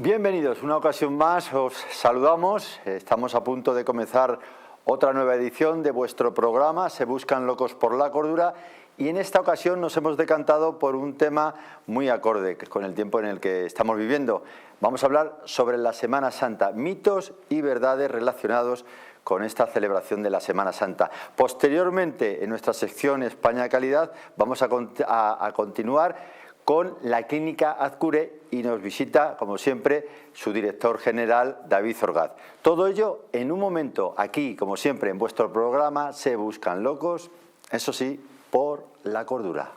Bienvenidos, una ocasión más os saludamos. Estamos a punto de comenzar otra nueva edición de vuestro programa Se Buscan Locos por la Cordura, y en esta ocasión nos hemos decantado por un tema muy acorde con el tiempo en el que estamos viviendo. Vamos a hablar sobre la Semana Santa, mitos y verdades relacionados con esta celebración de la Semana Santa. Posteriormente, en nuestra sección España de Calidad, vamos a continuar con la Clínica Azcure y nos visita, como siempre, su director general, David Orgaz. Todo ello en un momento, aquí, como siempre, en vuestro programa Se Buscan Locos, eso sí, por la cordura.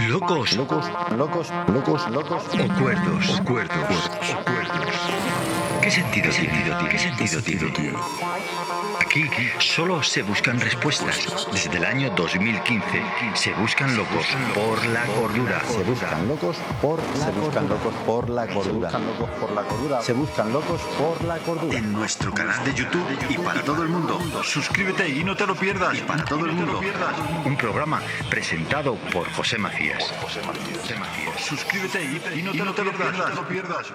Locos, locos, locos, locos, locos, o cuerdos, ¿Qué sentido tiene? ¿Qué sentido tiene? Aquí solo se buscan respuestas. Desde el año 2015 se buscan locos por la cordura. Se buscan locos por la cordura. Se buscan locos por la cordura. En nuestro canal de YouTube y para todo el mundo. Suscríbete y no te lo pierdas. Y para todo el mundo. Un programa presentado por José Macías. Suscríbete y no te lo pierdas.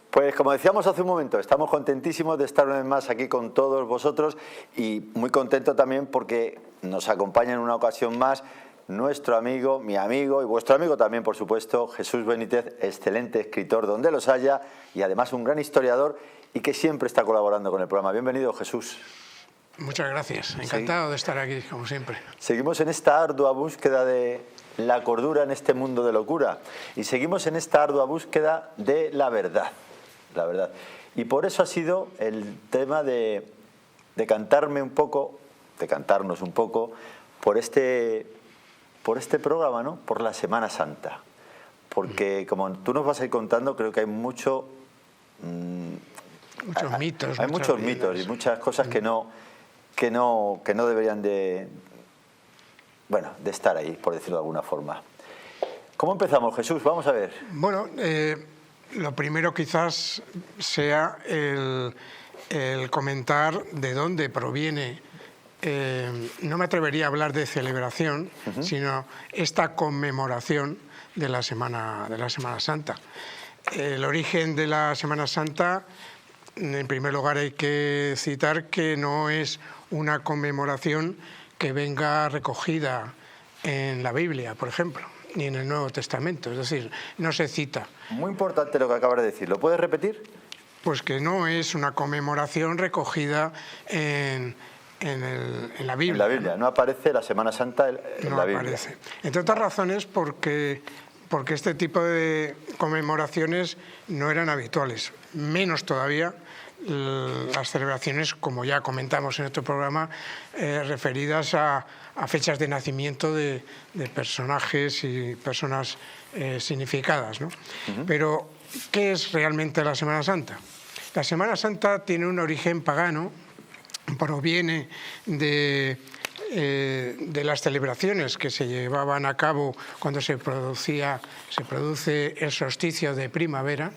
Pues como decíamos hace un momento, estamos contentísimos de estar una vez más aquí con todos vosotros y muy contento también porque nos acompaña en una ocasión más nuestro amigo, mi amigo y vuestro amigo también, por supuesto, Jesús Benítez, excelente escritor donde los haya y además un gran historiador y que siempre está colaborando con el programa. Bienvenido, Jesús. Muchas gracias, encantado de estar aquí, como siempre. Seguimos en esta ardua búsqueda de la cordura en este mundo de locura y seguimos en esta ardua búsqueda de la verdad. La verdad. Y por eso ha sido el tema de cantarnos un poco por este programa, ¿no? Por la Semana Santa. Porque como tú nos vas a ir contando, creo que hay muchos mitos. Hay muchos mitos y muchas cosas que no deberían de estar ahí, por decirlo de alguna forma. ¿Cómo empezamos, Jesús? Vamos a ver. Bueno, lo primero quizás sea el comentar de dónde proviene, no me atrevería a hablar de celebración, sino esta conmemoración de la Semana Santa. El origen de la Semana Santa, en primer lugar hay que citar que no es una conmemoración que venga recogida en la Biblia, por ejemplo, ni en el Nuevo Testamento, es decir, no se cita. Muy importante lo que acabas de decir, ¿lo puedes repetir? Pues que no es una conmemoración recogida en la Biblia. En la Biblia, no aparece la Semana Santa en la Biblia. No aparece. Entre otras razones porque este tipo de conmemoraciones no eran habituales, menos todavía las celebraciones, como ya comentamos en este programa, referidas a fechas de nacimiento de personajes y personas significadas, ¿no? Pero, ¿qué es realmente la Semana Santa? La Semana Santa tiene un origen pagano, proviene de las celebraciones que se llevaban a cabo cuando se produce el solsticio de primavera.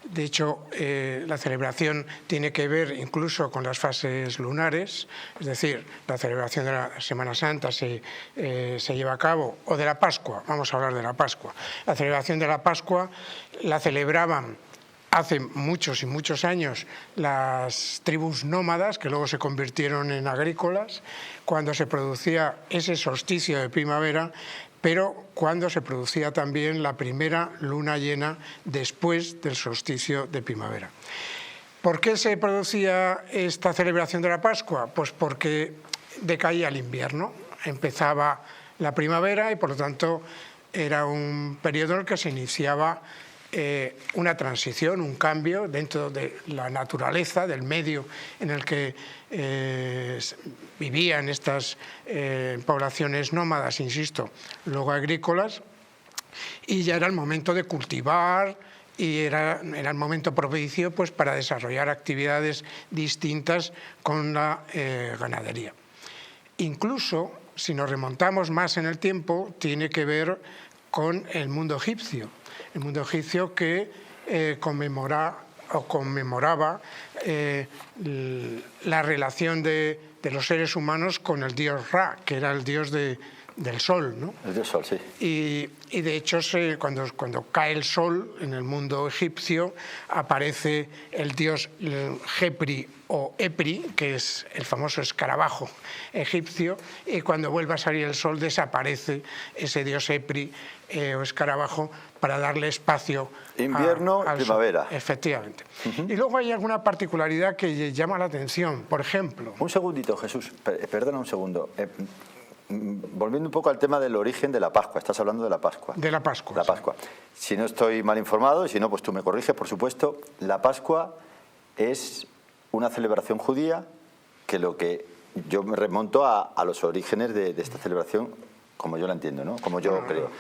De hecho, la celebración tiene que ver incluso con las fases lunares, es decir, la celebración de la Semana Santa se lleva a cabo, o de la Pascua, vamos a hablar de la Pascua. La celebración de la Pascua la celebraban hace muchos y muchos años las tribus nómadas, que luego se convirtieron en agrícolas, cuando se producía ese solsticio de primavera, pero cuando se producía también la primera luna llena después del solsticio de primavera. ¿Por qué se producía esta celebración de la Pascua? Pues porque decaía el invierno, empezaba la primavera y por lo tanto era un periodo en el que se iniciaba una transición, un cambio dentro de la naturaleza, del medio en el que vivían estas poblaciones nómadas, insisto, luego agrícolas, y ya era el momento de cultivar y era el momento propicio pues, para desarrollar actividades distintas con la ganadería. Incluso, si nos remontamos más en el tiempo, tiene que ver con el mundo egipcio. El mundo egipcio que conmemoraba la relación de los seres humanos con el dios Ra, que era el dios del sol, ¿no? El dios sol, sí. Y de hecho, cuando cae el sol en el mundo egipcio, aparece el dios Jepri o Epri, que es el famoso escarabajo egipcio, y cuando vuelve a salir el sol desaparece ese dios Epri o escarabajo para darle espacio invierno, al primavera. sol. Efectivamente. Y luego hay alguna particularidad que llama la atención. Por ejemplo... Un segundito, Jesús. Perdona un segundo. Volviendo un poco al tema del origen de la Pascua. Estás hablando de la Pascua. De la Pascua. La Pascua. Sí. Si no estoy mal informado, y si no, pues tú me corriges, por supuesto. La Pascua es una celebración judía que lo que yo me remonto a los orígenes de esta celebración, como yo la entiendo, ¿no? Como yo creo.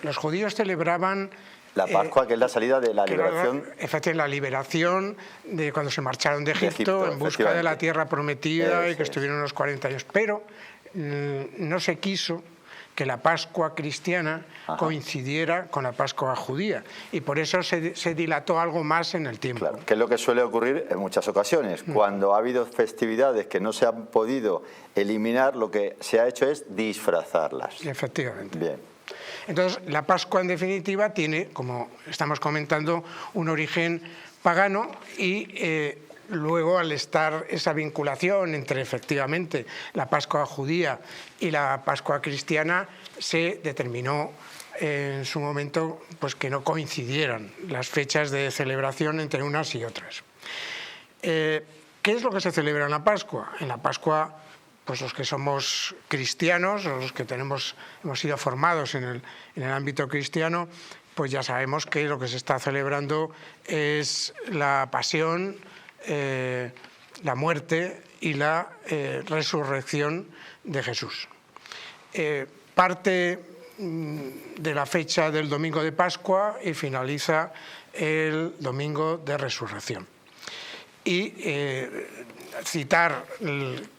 Los judíos celebraban la Pascua, que es la salida de la liberación. Efectivamente, la liberación de cuando se marcharon de Egipto en busca de la tierra prometida y que estuvieron unos 40 años. Pero no se quiso que la Pascua cristiana coincidiera con la Pascua judía y por eso se dilató algo más en el tiempo. Claro, que es lo que suele ocurrir en muchas ocasiones. Cuando ha habido festividades que no se han podido eliminar, lo que se ha hecho es disfrazarlas. Efectivamente. Bien. Entonces, la Pascua, en definitiva, tiene, como estamos comentando, un origen pagano y luego, al estar esa vinculación entre, efectivamente, la Pascua judía y la Pascua cristiana, se determinó en su momento pues, que no coincidieran las fechas de celebración entre unas y otras. ¿Qué es lo que se celebra en la Pascua? En la Pascua, pues los que somos cristianos, o los que hemos sido formados en el ámbito cristiano, pues ya sabemos que lo que se está celebrando es la pasión, la muerte y la resurrección de Jesús. Parte de la fecha del domingo de Pascua y finaliza el domingo de resurrección. Y citar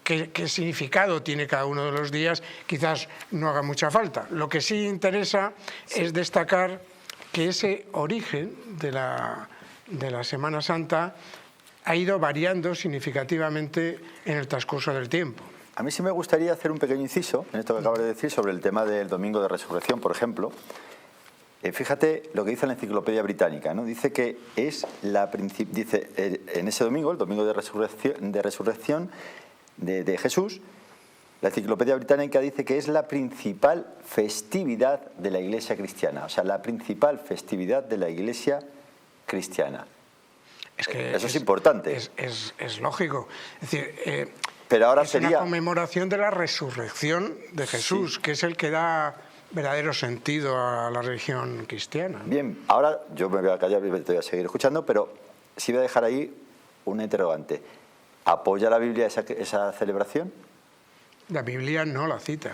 qué significado tiene cada uno de los días quizás no haga mucha falta. Lo que sí interesa es destacar que ese origen de la Semana Santa ha ido variando significativamente en el transcurso del tiempo. A mí sí me gustaría hacer un pequeño inciso en esto que acabas de decir sobre el tema del Domingo de Resurrección, por ejemplo. Fíjate lo que dice la Enciclopedia Británica, ¿no? Dice que es en ese domingo, el Domingo de Resurrección de Jesús, la Enciclopedia Británica dice que es la principal festividad de la Iglesia cristiana, o sea, la principal festividad de la Iglesia cristiana. Es que eso es importante. Es lógico. Es decir, pero ahora es una conmemoración de la resurrección de Jesús, sí, que es el que da verdadero sentido a la religión cristiana. Bien, ahora yo me voy a callar y te voy a seguir escuchando, pero sí voy a dejar ahí una interrogante. ¿Apoya la Biblia esa celebración? La Biblia no la cita.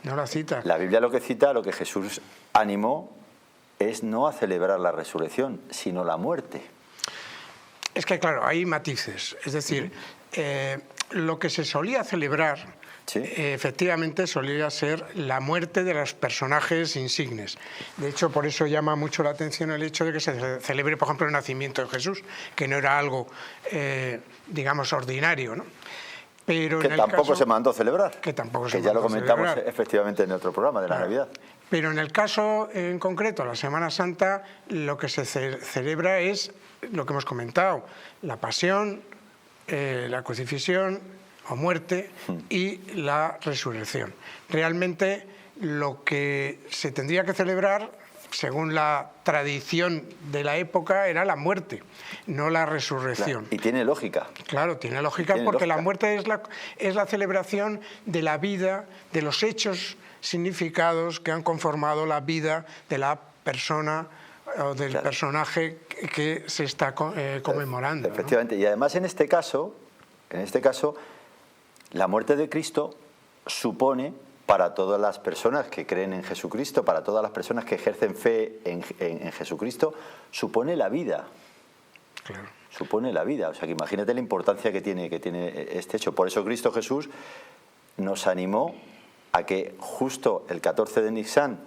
No la cita. La Biblia lo que cita, lo que Jesús animó, es no a celebrar la resurrección, sino la muerte. Es que, claro, hay matices. Es decir, lo que se solía celebrar, ¿sí?, efectivamente solía ser la muerte de los personajes insignes. De hecho, por eso llama mucho la atención el hecho de que se celebre, por ejemplo, el nacimiento de Jesús, que no era algo, digamos, ordinario, ¿no? Pero que tampoco se mandó a celebrar. Que tampoco se mandó a celebrar. Que ya lo comentamos celebrar. Efectivamente en otro programa de la Navidad. Pero en el caso en concreto, la Semana Santa, lo que se celebra es lo que hemos comentado, la pasión, la crucifixión o muerte y la resurrección. Realmente lo que se tendría que celebrar, según la tradición de la época, era la muerte, no la resurrección. Claro, y tiene lógica. Claro, tiene lógica porque la muerte es la celebración de la vida, de los hechos significados que han conformado la vida de la persona o del personaje que se está conmemorando. Efectivamente, ¿no? Y además en este caso, la muerte de Cristo supone, para todas las personas que creen en Jesucristo, para todas las personas que ejercen fe en Jesucristo, supone la vida. Claro. Supone la vida. O sea, que imagínate la importancia que tiene este hecho. Por eso Cristo Jesús nos animó a que justo el 14 de Nisan,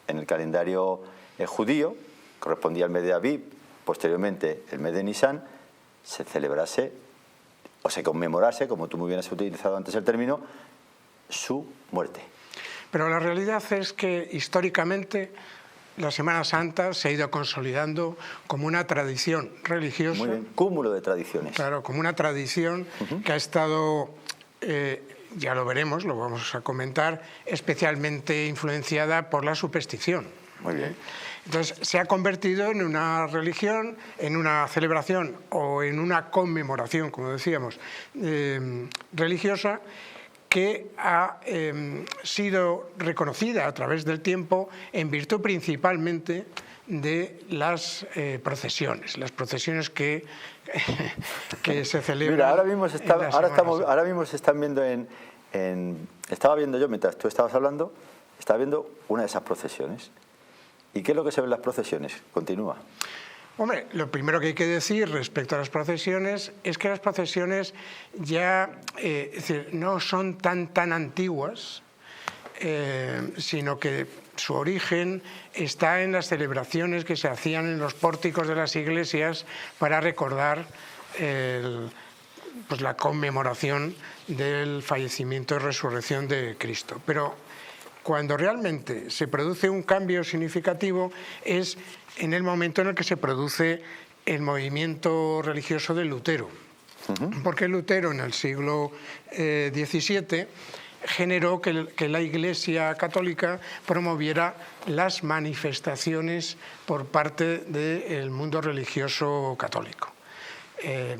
en el calendario judío, correspondía al mes de Aviv, posteriormente el mes de Nisan, se celebrase o se conmemorase, como tú muy bien has utilizado antes el término, su muerte. Pero la realidad es que históricamente la Semana Santa se ha ido consolidando como una tradición religiosa. Muy bien, cúmulo de tradiciones. Claro, como una tradición que ha estado, ya lo veremos, lo vamos a comentar, especialmente influenciada por la superstición. Muy bien. Entonces se ha convertido en una religión, en una celebración o en una conmemoración, como decíamos, religiosa, que ha sido reconocida a través del tiempo en virtud principalmente de las procesiones que se celebran. Mira, ahora mismo se están viendo estaba viendo yo, mientras tú estabas hablando, estaba viendo una de esas procesiones. ¿Y qué es lo que se ve en las procesiones? Continúa. Hombre, lo primero que hay que decir respecto a las procesiones es que las procesiones ya es decir, no son tan antiguas, sino que su origen está en las celebraciones que se hacían en los pórticos de las iglesias para recordar pues la conmemoración del fallecimiento y resurrección de Cristo. Pero cuando realmente se produce un cambio significativo es en el momento en el que se produce el movimiento religioso de Lutero. Porque Lutero en el siglo XVII generó que la Iglesia Católica promoviera las manifestaciones por parte del mundo religioso católico,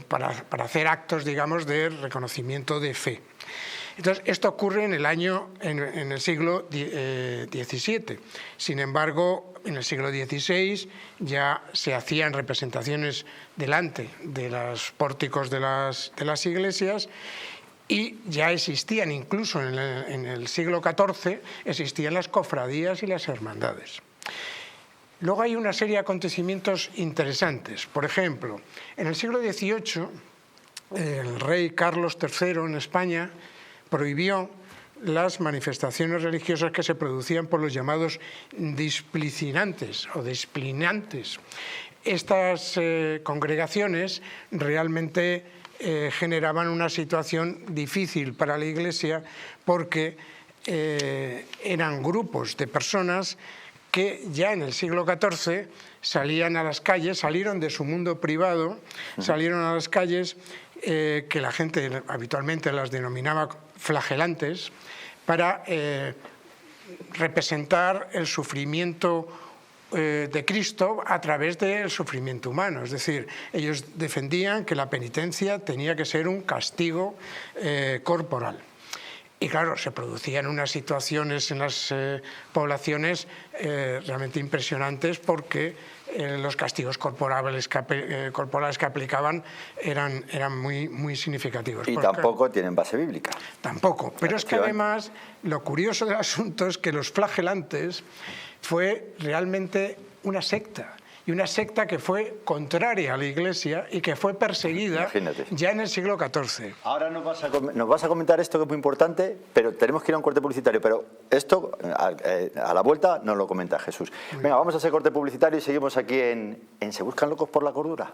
para hacer actos, digamos, de reconocimiento de fe. Entonces, esto ocurre en el siglo XVII. Sin embargo, en el siglo XVI ya se hacían representaciones delante de los pórticos de las iglesias y ya existían, incluso en el siglo XIV, existían las cofradías y las hermandades. Luego hay una serie de acontecimientos interesantes. Por ejemplo, en el siglo XVIII, el rey Carlos III en España prohibió las manifestaciones religiosas que se producían por los llamados displicinantes o desplinantes. Estas congregaciones realmente generaban una situación difícil para la Iglesia porque eran grupos de personas que ya en el siglo XIV salían a las calles, salieron de su mundo privado, salieron a las calles que la gente habitualmente las denominaba flagelantes, para representar el sufrimiento de Cristo a través del sufrimiento humano. Es decir, ellos defendían que la penitencia tenía que ser un castigo corporal. Y claro, se producían unas situaciones en las poblaciones realmente impresionantes porque los castigos corporales que aplicaban eran muy significativos. Y tampoco tienen base bíblica. Tampoco. Pero es que además lo curioso del asunto es que los flagelantes fue realmente una secta. Y una secta que fue contraria a la Iglesia y que fue perseguida ya en el siglo XIV. Ahora nos vas a comentar esto que es muy importante, pero tenemos que ir a un corte publicitario. Pero esto, a la vuelta, nos lo comenta Jesús. Venga, vamos a ese corte publicitario y seguimos aquí en ¿Se buscan locos por la cordura?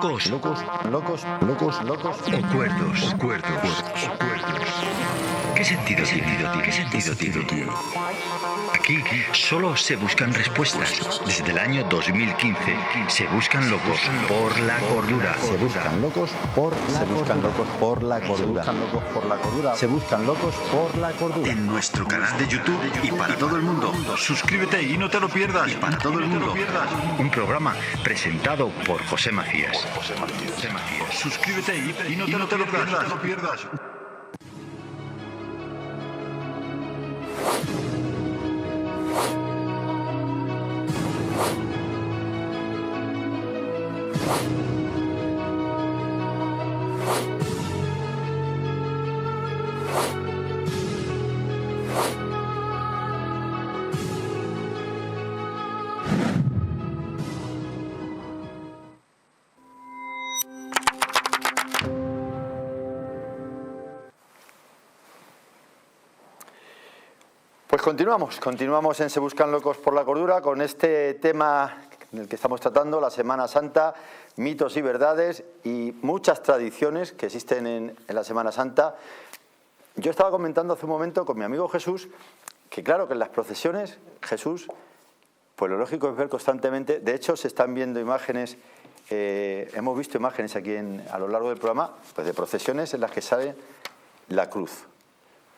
locos, locos, locos, locos, locos o cuerdos, cuerdos, cuerdos. ¿Qué sentido tiene? ¿Qué sentido tiene? Aquí solo se buscan respuestas. Desde el año 2015 se buscan locos por la cordura. Se buscan locos por la cordura. Se buscan locos por la cordura. Se buscan locos por la cordura. En nuestro canal de YouTube y para todo el mundo. Suscríbete y no te lo pierdas. Y para todo el mundo. Un programa presentado por José Macías. Suscríbete y no te lo pierdas. Pues continuamos en Se buscan locos por la cordura con este tema en el que estamos tratando, la Semana Santa, mitos y verdades y muchas tradiciones que existen en la Semana Santa. Yo estaba comentando hace un momento con mi amigo Jesús que claro que en las procesiones Jesús, pues lo lógico es ver constantemente, de hecho se están viendo imágenes, hemos visto imágenes aquí a lo largo del programa, pues de procesiones en las que sale la cruz.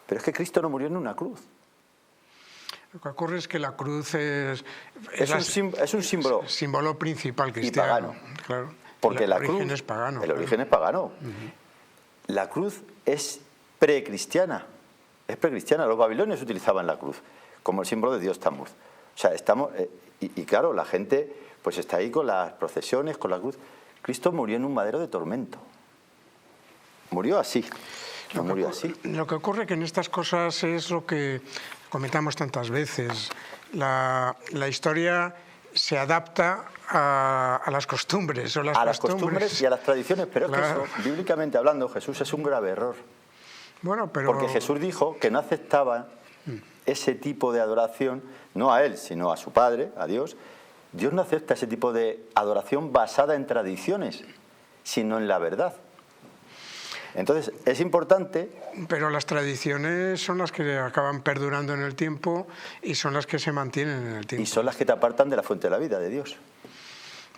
Pero es que Cristo no murió en una cruz. Lo que ocurre es que la cruz es un símbolo. Símbolo principal cristiano. Y pagano. Claro. Porque el origen cruz, es pagano. El origen es pagano. La cruz es precristiana. Es precristiana. Los babilonios utilizaban la cruz como el símbolo de Dios Tammuz. O sea, estamos... y claro, la gente pues está ahí con las procesiones, con la cruz. Cristo murió en un madero de tormento. Murió así. No murió así. Lo que ocurre que en estas cosas es lo que comentamos tantas veces. La historia se adapta a las costumbres. O las costumbres y a las tradiciones, pero claro. Es que eso, bíblicamente hablando, Jesús es un grave error. Bueno, pero... Porque Jesús dijo que no aceptaba ese tipo de adoración, no a Él, sino a su Padre, a Dios. Dios no acepta ese tipo de adoración basada en tradiciones, sino en la verdad. Entonces, es importante... Pero las tradiciones son las que acaban perdurando en el tiempo y son las que se mantienen en el tiempo. Y son las que te apartan de la fuente de la vida, de Dios.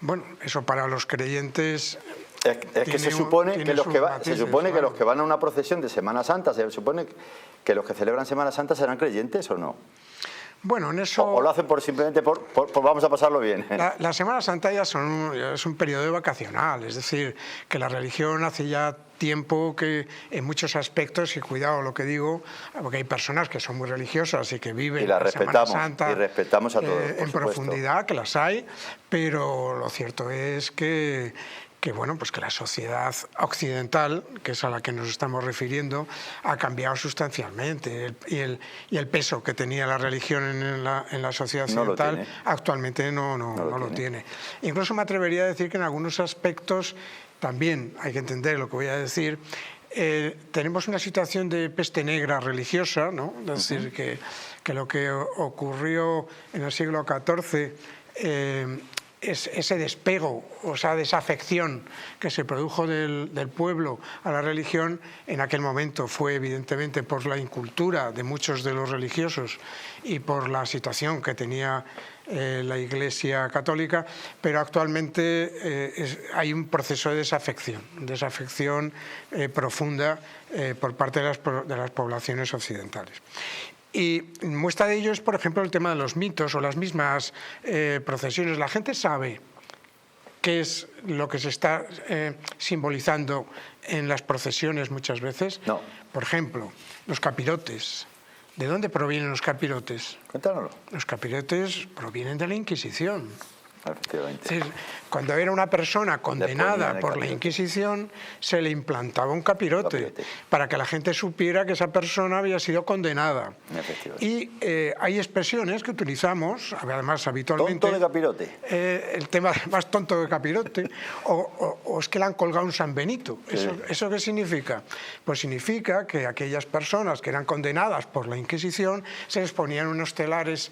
Bueno, eso para los creyentes... Es que se supone que los que van a una procesión de Semana Santa, se supone que los que celebran Semana Santa serán creyentes o no. Bueno, en eso... O lo hacen simplemente por vamos a pasarlo bien. La Semana Santa ya es un periodo vacacional, es decir, que la religión hace ya tiempo que en muchos aspectos, y cuidado lo que digo, porque hay personas que son muy religiosas y que viven la Semana Santa y respetamos a todos, en profundidad, que las hay, pero lo cierto es que bueno, pues que la sociedad occidental, que es a la que nos estamos refiriendo, ha cambiado sustancialmente y el peso que tenía la religión en la sociedad occidental actualmente no lo tiene. Incluso me atrevería a decir que en algunos aspectos también hay que entender lo que voy a decir. Tenemos una situación de peste negra religiosa, ¿no? Es decir, que lo que ocurrió en el siglo XIV ese despego, o sea, desafección que se produjo del pueblo a la religión, en aquel momento fue evidentemente por la incultura de muchos de los religiosos y por la situación que tenía la Iglesia católica, pero actualmente hay un proceso de desafección profunda por parte de las poblaciones occidentales. Y muestra de ello es, por ejemplo, el tema de los mitos o las mismas procesiones. La gente sabe qué es lo que se está simbolizando en las procesiones muchas veces. No. Por ejemplo, los capirotes. ¿De dónde provienen los capirotes? Cuéntanoslo. Los capirotes provienen de la Inquisición. Efectivamente. Es decir, cuando era una persona condenada por la Inquisición, se le implantaba un capirote para que la gente supiera que esa persona había sido condenada. Y hay expresiones que utilizamos, además habitualmente... ¿Tonto de capirote? El tema más tonto de capirote, o es que le han colgado un San Benito. ¿Eso qué significa? Pues significa que aquellas personas que eran condenadas por la Inquisición se les ponían unos telares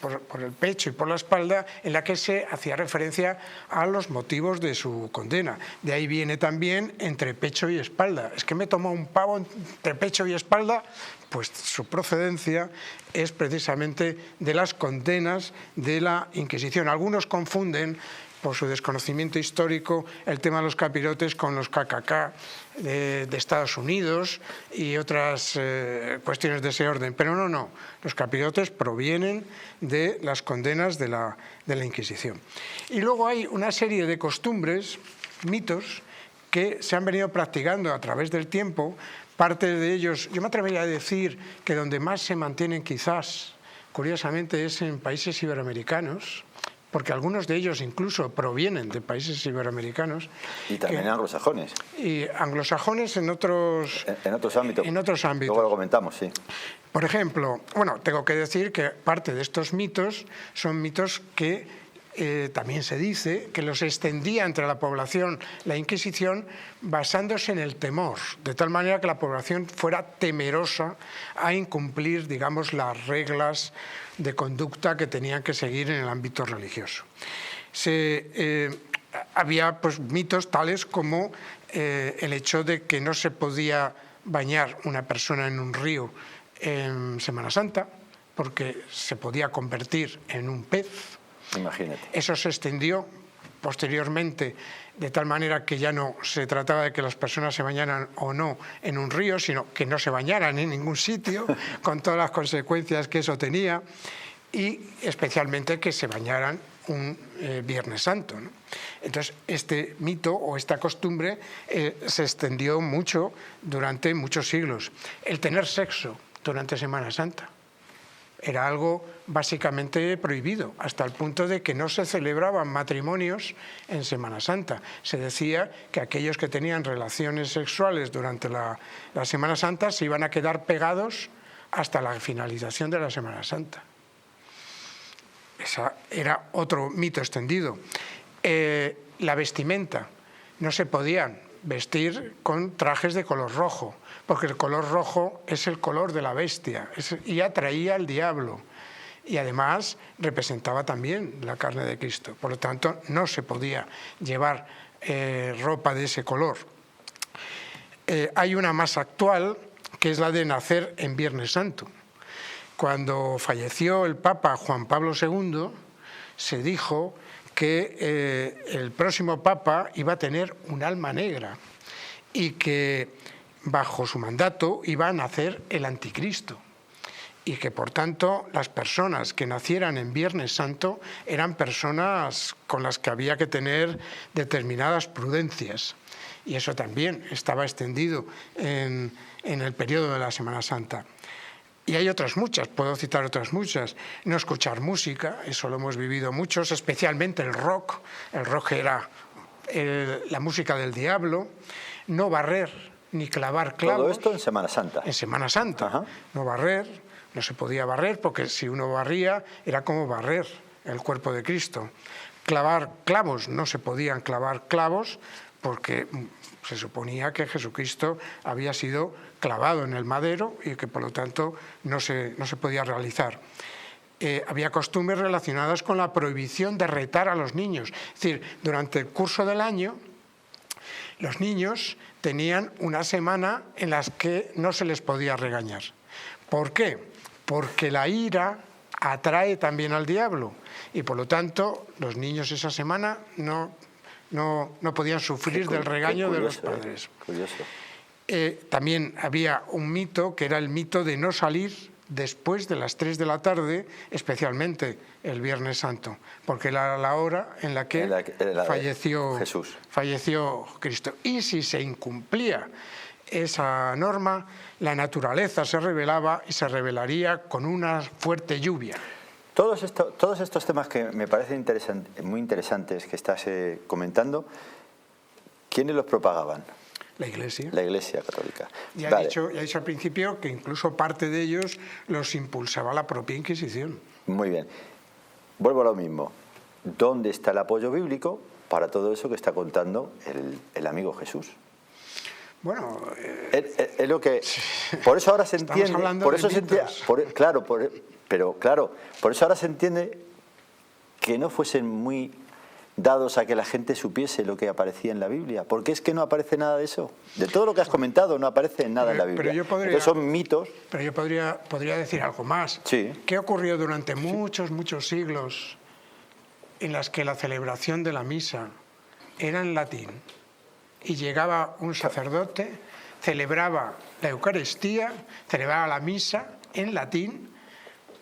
por el pecho y por la espalda, en la que se hacía referencia a los motivos de su condena. De ahí viene también entre pecho y espalda. Es que me tomó un pavo entre pecho y espalda, pues su procedencia es precisamente de las condenas de la Inquisición. Algunos confunden, por su desconocimiento histórico, el tema de los capirotes con los KKK de Estados Unidos y otras cuestiones de ese orden. Pero no, los capirotes provienen de las condenas de la Inquisición. Y luego hay una serie de costumbres, mitos, que se han venido practicando a través del tiempo. Parte de ellos, yo me atrevería a decir que donde más se mantienen quizás, curiosamente, es en países iberoamericanos, porque algunos de ellos incluso provienen de países iberoamericanos. Y también anglosajones. Y anglosajones en otros ámbitos. En otros ámbitos. Luego lo comentamos, sí. Por ejemplo, tengo que decir que parte de estos mitos son mitos que también se dice que los extendía entre la población la Inquisición basándose en el temor, de tal manera que la población fuera temerosa a incumplir, digamos, las reglas de conducta que tenían que seguir en el ámbito religioso. Había pues, mitos tales como el hecho de que no se podía bañar una persona en un río en Semana Santa porque se podía convertir en un pez. Imagínate. Eso se extendió posteriormente de tal manera que ya no se trataba de que las personas se bañaran o no en un río, sino que no se bañaran en ningún sitio, con todas las consecuencias que eso tenía, y especialmente que se bañaran un Viernes Santo, ¿no? Entonces, este mito o esta costumbre se extendió mucho durante muchos siglos. El tener sexo durante Semana Santa era algo básicamente prohibido, hasta el punto de que no se celebraban matrimonios en Semana Santa. Se decía que aquellos que tenían relaciones sexuales durante la Semana Santa se iban a quedar pegados hasta la finalización de la Semana Santa. Ese era otro mito extendido. La vestimenta. No se podían vestir con trajes de color rojo, porque el color rojo es el color de la bestia y atraía al diablo, y además representaba también la carne de Cristo. Por lo tanto, no se podía llevar ropa de ese color. Hay una más actual, que es la de nacer en Viernes Santo. Cuando falleció el Papa Juan Pablo II, se dijo que el próximo Papa iba a tener un alma negra y que bajo su mandato iba a nacer el Anticristo, y que por tanto las personas que nacieran en Viernes Santo eran personas con las que había que tener determinadas prudencias, y eso también estaba extendido en el periodo de la Semana Santa. Y hay otras muchas, puedo citar otras muchas. No escuchar música, eso lo hemos vivido muchos, especialmente el rock. El rock era la música del diablo. No barrer ni clavar clavos. Todo esto en Semana Santa. En Semana Santa. Ajá. No barrer, no se podía barrer, porque si uno barría era como barrer el cuerpo de Cristo. Clavar clavos, no se podían clavar clavos, porque se suponía que Jesucristo había sido clavado en el madero y que por lo tanto no se podía realizar. Había costumbres relacionadas con la prohibición de retar a los niños. Es decir, durante el curso del año, los niños tenían una semana en la que no se les podía regañar. ¿Por qué? Porque la ira atrae también al diablo, y por lo tanto los niños esa semana no podían sufrir del regaño de los padres. Curioso. También había un mito que era el mito de no salir después de las 3 de la tarde, especialmente el Viernes Santo, porque era la hora en la que falleció Jesús. Falleció Cristo. Y si se incumplía esa norma, la naturaleza se rebelaba y se rebelaría con una fuerte lluvia. Todos estos temas que me parecen muy interesantes que estás comentando, ¿quiénes los propagaban? La Iglesia. La Iglesia católica. Ya he dicho al principio que incluso parte de ellos los impulsaba la propia Inquisición. Muy bien. Vuelvo a lo mismo. ¿Dónde está el apoyo bíblico para todo eso que está contando el amigo Jesús? Bueno, es lo que. Por eso ahora se entiende. Por eso se entiende. Pero claro, por eso ahora se entiende que no fuesen muy dados a que la gente supiese lo que aparecía en la Biblia. Porque es que no aparece nada de eso. De todo lo que has comentado no aparece nada en la Biblia. Entonces son mitos. Pero yo podría decir algo más. Sí. ¿Qué ocurrió durante muchos siglos en las que la celebración de la misa era en latín? Y llegaba un sacerdote, celebraba la Eucaristía, celebraba la misa en latín.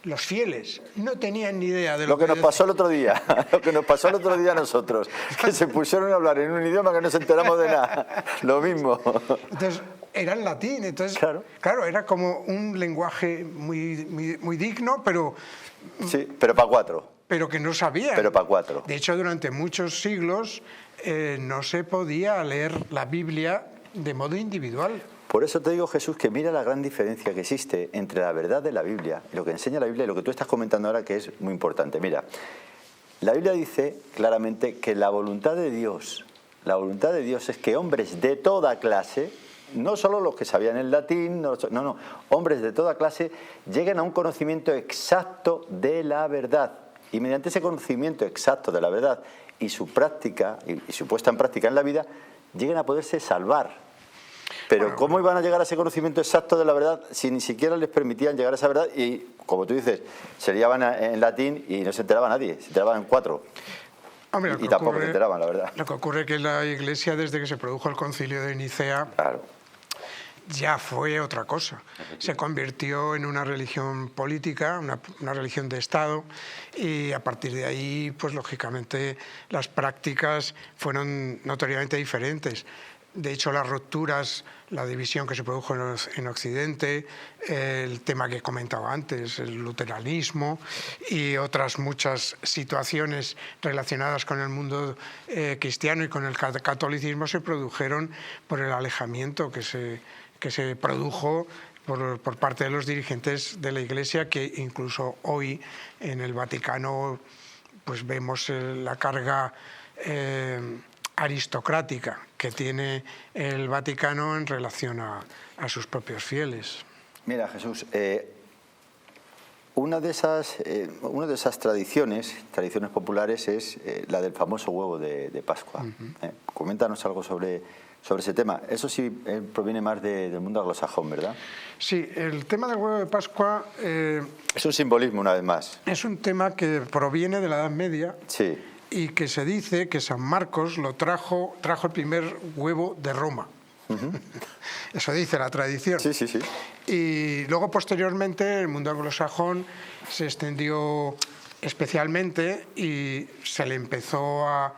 Los fieles no tenían ni idea de lo que nos pasó el otro día, lo que nos pasó el otro día a nosotros, que se pusieron a hablar en un idioma que no nos enteramos de nada, lo mismo. Entonces, era en latín, entonces, claro, era como un lenguaje muy digno, pero... Sí, pero para 4. Pero que no sabían. Pero para 4. De hecho, durante muchos siglos no se podía leer la Biblia de modo individual. Por eso te digo, Jesús, que mira la gran diferencia que existe entre la verdad de la Biblia, lo que enseña la Biblia y lo que tú estás comentando ahora, que es muy importante. Mira, la Biblia dice claramente que la voluntad de Dios es que hombres de toda clase, no solo los que sabían el latín, no, hombres de toda clase lleguen a un conocimiento exacto de la verdad. Y mediante ese conocimiento exacto de la verdad y su práctica, y su puesta en práctica en la vida, lleguen a poderse salvar. Pero ¿cómo iban a llegar a ese conocimiento exacto de la verdad si ni siquiera les permitían llegar a esa verdad? Y, como tú dices, se liaban en latín y no se enteraba nadie, se enteraban en 4. Hombre, y tampoco se enteraban, la verdad. Lo que ocurre es que la Iglesia, desde que se produjo el Concilio de Nicea, ya fue otra cosa. Se convirtió en una religión política, una religión de Estado, y a partir de ahí, pues lógicamente, las prácticas fueron notoriamente diferentes. De hecho, las rupturas, la división que se produjo en Occidente, el tema que he comentado antes, el luteranismo y otras muchas situaciones relacionadas con el mundo cristiano y con el catolicismo se produjeron por el alejamiento que se produjo por parte de los dirigentes de la Iglesia, que incluso hoy en el Vaticano pues vemos la carga aristocrática que tiene el Vaticano en relación a sus propios fieles. Mira, Jesús, una de esas tradiciones populares es la del famoso huevo de Pascua. Coméntanos algo sobre ese tema. Eso sí proviene más del mundo anglosajón, ¿verdad? Sí, el tema del huevo de Pascua... es un simbolismo, una vez más. Es un tema que proviene de la Edad Media. Sí. Y que se dice que San Marcos lo trajo el primer huevo de Roma. Eso dice la tradición. Sí, sí, sí. Y luego, posteriormente, el mundo anglosajón se extendió especialmente y se le empezó a...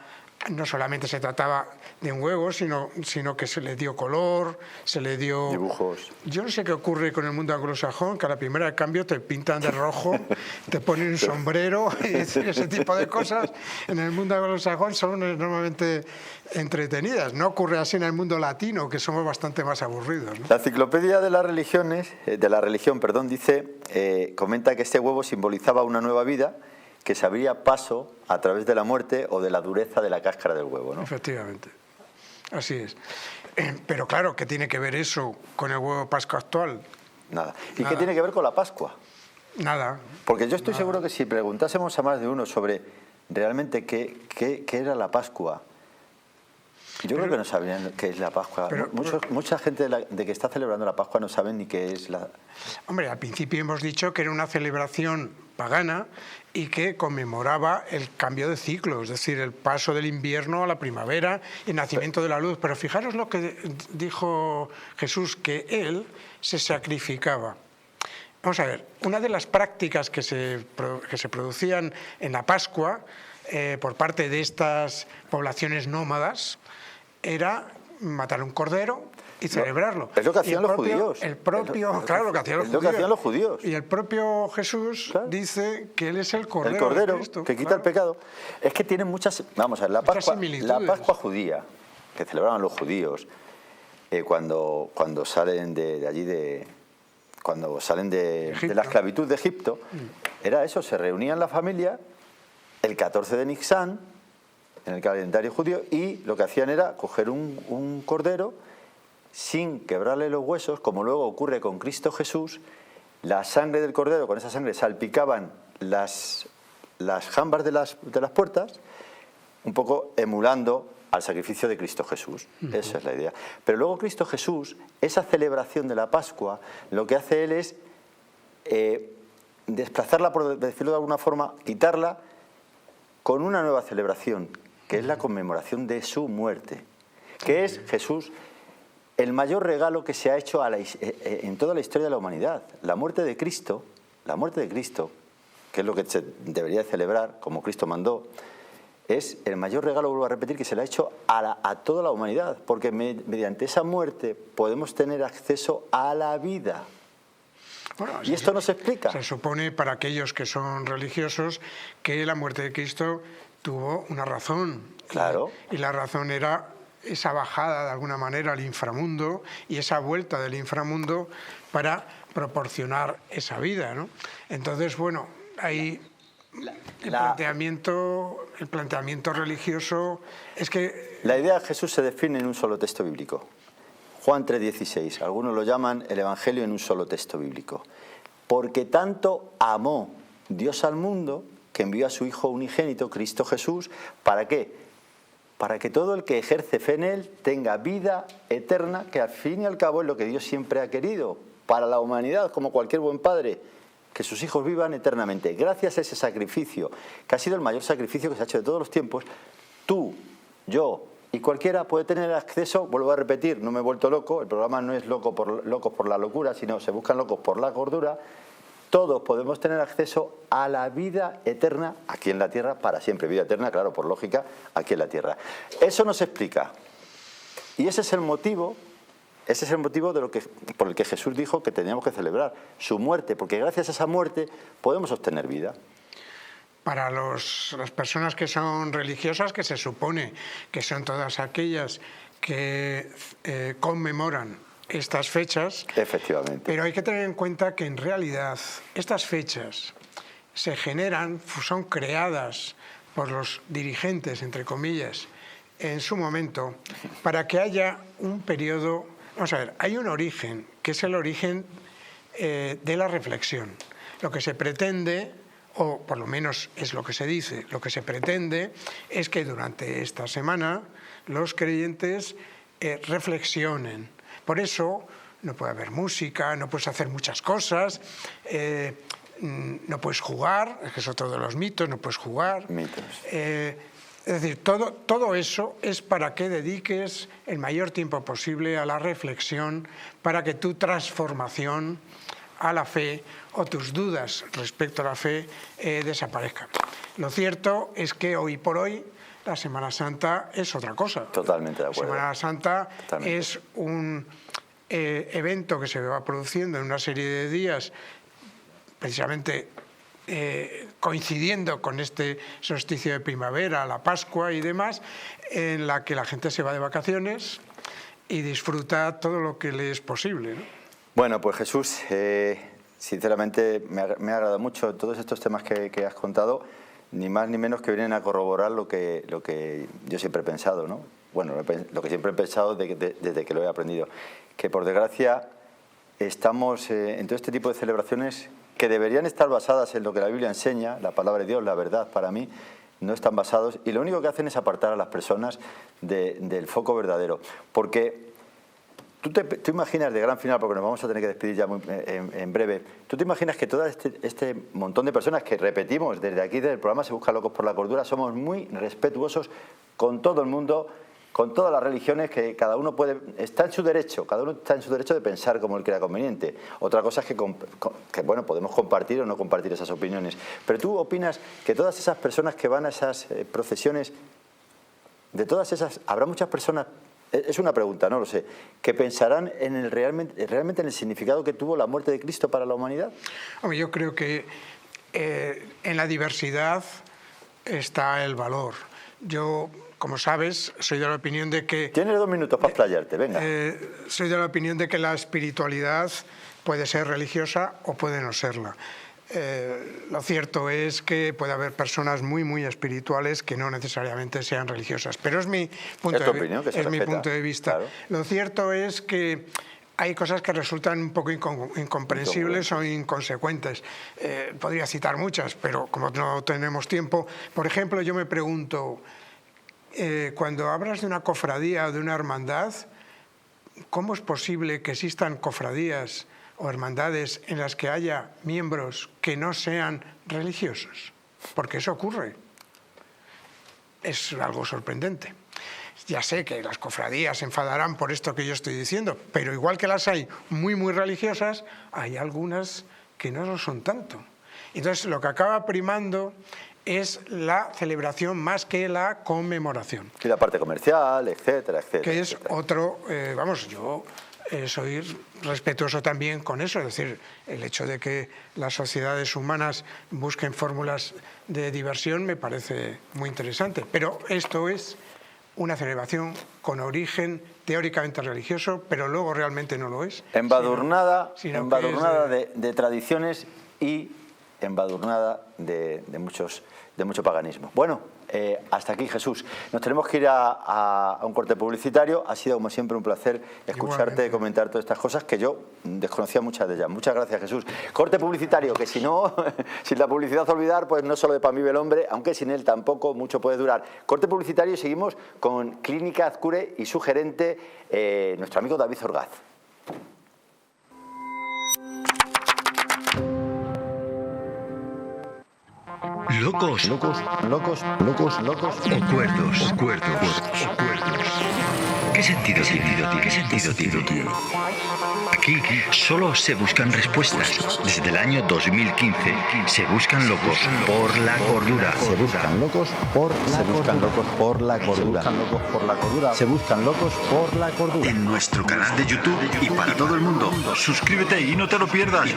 No solamente se trataba de un huevo, sino que se le dio color, se le dio... Dibujos. Yo no sé qué ocurre con el mundo anglosajón, que a la primera de cambio te pintan de rojo, te ponen un sombrero y ese tipo de cosas. En el mundo anglosajón son enormemente entretenidas. No ocurre así en el mundo latino, que somos bastante más aburridos, ¿no? La enciclopedia de la religión, comenta que este huevo simbolizaba una nueva vida que se abría paso a través de la muerte o de la dureza de la cáscara del huevo, ¿no? Efectivamente, así es. Pero claro, ¿qué tiene que ver eso con el huevo de Pascua actual? Nada. ¿Y qué tiene que ver con la Pascua? Nada. Porque yo estoy seguro que si preguntásemos a más de uno sobre realmente qué era la Pascua, yo creo que no sabrían qué es la Pascua. Mucha gente de que está celebrando la Pascua no saben ni qué es la... Hombre, al principio hemos dicho que era una celebración pagana y que conmemoraba el cambio de ciclo, es decir, el paso del invierno a la primavera y el nacimiento de la luz. Pero fijaros lo que dijo Jesús, que Él se sacrificaba. Vamos a ver, una de las prácticas que se producían en la Pascua por parte de estas poblaciones nómadas era matar un cordero y celebrarlo. Es lo que hacían los judíos. Claro, lo que hacían los judíos. Y el propio Jesús dice que Él es el Cordero. El Cordero, Cristo, que quita el pecado. Es que tienen muchas... Vamos a ver, la Pascua judía, que celebraban los judíos, cuando salen de allí cuando salen de la esclavitud de Egipto, era eso, se reunían la familia el 14 de Nisan, en el calendario judío, y lo que hacían era coger un cordero sin quebrarle los huesos, como luego ocurre con Cristo Jesús, la sangre del cordero, con esa sangre salpicaban las jambas de las puertas, un poco emulando al sacrificio de Cristo Jesús. Esa es la idea. Pero luego Cristo Jesús, esa celebración de la Pascua, lo que hace Él es desplazarla, por decirlo de alguna forma, quitarla con una nueva celebración, que es la conmemoración de su muerte, que es Jesús el mayor regalo que se ha hecho en toda la historia de la humanidad. La muerte de Cristo, que es lo que se debería celebrar, como Cristo mandó, es el mayor regalo, vuelvo a repetir, que se le ha hecho a toda la humanidad, porque mediante esa muerte podemos tener acceso a la vida. Bueno, y esto no se explica. Se supone, para aquellos que son religiosos, que la muerte de Cristo tuvo una razón. Claro. Y la razón era esa bajada, de alguna manera, al inframundo y esa vuelta del inframundo para proporcionar esa vida, ¿no? Entonces, bueno, ahí el planteamiento religioso es que... La idea de Jesús se define en un solo texto bíblico. Juan 3,16. Algunos lo llaman el Evangelio en un solo texto bíblico. Porque tanto amó Dios al mundo que envió a su Hijo unigénito, Cristo Jesús, ¿para qué? Para que todo el que ejerce fe en Él tenga vida eterna, que al fin y al cabo es lo que Dios siempre ha querido para la humanidad, como cualquier buen padre, que sus hijos vivan eternamente. Gracias a ese sacrificio, que ha sido el mayor sacrificio que se ha hecho de todos los tiempos, tú, yo y cualquiera puede tener acceso, vuelvo a repetir, no me he vuelto loco, el programa no es locos por la locura, sino se buscan locos por la cordura. Todos podemos tener acceso a la vida eterna aquí en la tierra para siempre. Vida eterna, claro, por lógica, aquí en la tierra. Eso no se explica. Y ese es el motivo por el que Jesús dijo que teníamos que celebrar su muerte, porque gracias a esa muerte podemos obtener vida. Para las personas que son religiosas, que se supone que son todas aquellas que conmemoran estas fechas. Efectivamente. Pero hay que tener en cuenta que en realidad estas fechas se generan, son creadas por los dirigentes, entre comillas, en su momento, para que haya un periodo. Vamos a ver, hay un origen, que es el origen de la reflexión. Lo que se pretende, o por lo menos es lo que se dice, lo que se pretende es que durante esta semana los creyentes reflexionen. Por eso no puede haber música, no puedes hacer muchas cosas, no puedes jugar, que es otro de los mitos, no puedes jugar. Mitos. Es decir, todo eso es para que dediques el mayor tiempo posible a la reflexión, para que tu transformación a la fe o tus dudas respecto a la fe desaparezcan. Lo cierto es que hoy por hoy la Semana Santa es otra cosa. Totalmente de acuerdo. La Semana Santa es un evento que se va produciendo en una serie de días, precisamente coincidiendo con este solsticio de primavera, la Pascua y demás, en la que la gente se va de vacaciones y disfruta todo lo que le es posible, ¿no? Bueno, pues Jesús, sinceramente me ha agradado mucho todos estos temas que has contado, ni más ni menos que vienen a corroborar lo que yo siempre he pensado, ¿no? Bueno, lo que siempre he pensado desde que lo he aprendido, que por desgracia estamos en todo este tipo de celebraciones que deberían estar basadas en lo que la Biblia enseña, la palabra de Dios, la verdad, para mí, no están basados, y lo único que hacen es apartar a las personas del foco verdadero. Porque tú imaginas, de gran final, porque nos vamos a tener que despedir ya en breve, tú te imaginas que todo este montón de personas que repetimos desde aquí, desde el programa Se Busca Locos por la Cordura, somos muy respetuosos con todo el mundo, con todas las religiones, que cada uno está en su derecho de pensar como él crea conveniente. Otra cosa es que bueno, podemos compartir o no compartir esas opiniones. Pero tú opinas que todas esas personas que van a esas procesiones, de todas esas, habrá muchas personas, es una pregunta, no lo sé, que pensarán en realmente en el significado que tuvo la muerte de Cristo para la humanidad. Hombre, yo creo que en la diversidad está el valor. Yo, como sabes, soy de la opinión de que... Tienes 2 minutos para explayarte, venga. Soy de la opinión de que la espiritualidad puede ser religiosa o puede no serla. Lo cierto es que puede haber personas muy, muy espirituales que no necesariamente sean religiosas, pero es mi punto de vista. Claro. Lo cierto es que hay cosas que resultan un poco incomprensibles o inconsecuentes. Podría citar muchas, pero como no tenemos tiempo, por ejemplo, yo me pregunto, cuando hablas de una cofradía o de una hermandad, ¿cómo es posible que existan cofradías o hermandades en las que haya miembros que no sean religiosos? Porque eso ocurre. Es algo sorprendente. Ya sé que las cofradías se enfadarán por esto que yo estoy diciendo, pero igual que las hay muy, muy religiosas, hay algunas que no lo son tanto. Entonces, lo que acaba primando es la celebración más que la conmemoración. Y la parte comercial, etcétera, etcétera. Que es otro, yo soy respetuoso también con eso, es decir, el hecho de que las sociedades humanas busquen fórmulas de diversión me parece muy interesante, pero esto es una celebración con origen teóricamente religioso, pero luego realmente no lo es. Embadurnada de tradiciones y embadurnada de mucho paganismo. Bueno, hasta aquí, Jesús. Nos tenemos que ir a un corte publicitario. Ha sido, como siempre, un placer escucharte y comentar todas estas cosas que yo desconocía muchas de ellas. Muchas gracias, Jesús. Corte publicitario, que si no, sin la publicidad olvidar, pues no solo de pan vive el hombre, aunque sin él tampoco mucho puede durar. Corte publicitario y seguimos con Clínica Azcure y su gerente, nuestro amigo David Orgaz. Locos. O cuerdos. ¿Qué sentido tiene? Aquí solo se buscan respuestas. Desde el año 2015 se buscan locos por la cordura. Se buscan locos por la cordura. En nuestro canal de YouTube y para todo el mundo. Suscríbete y no te lo pierdas.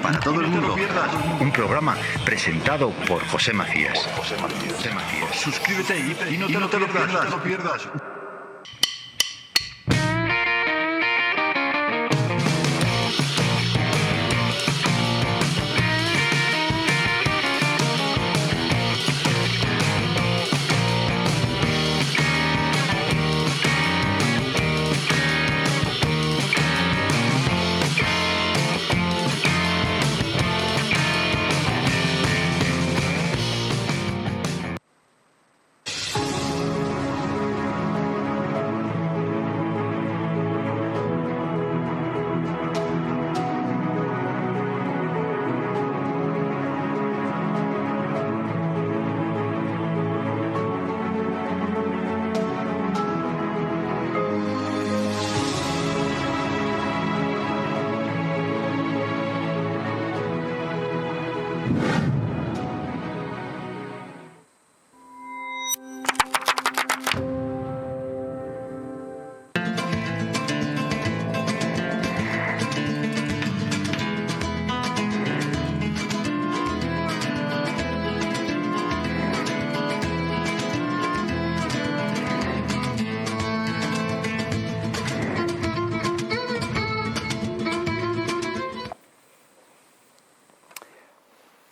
Un programa presentado por José Macías. Suscríbete y no te lo pierdas.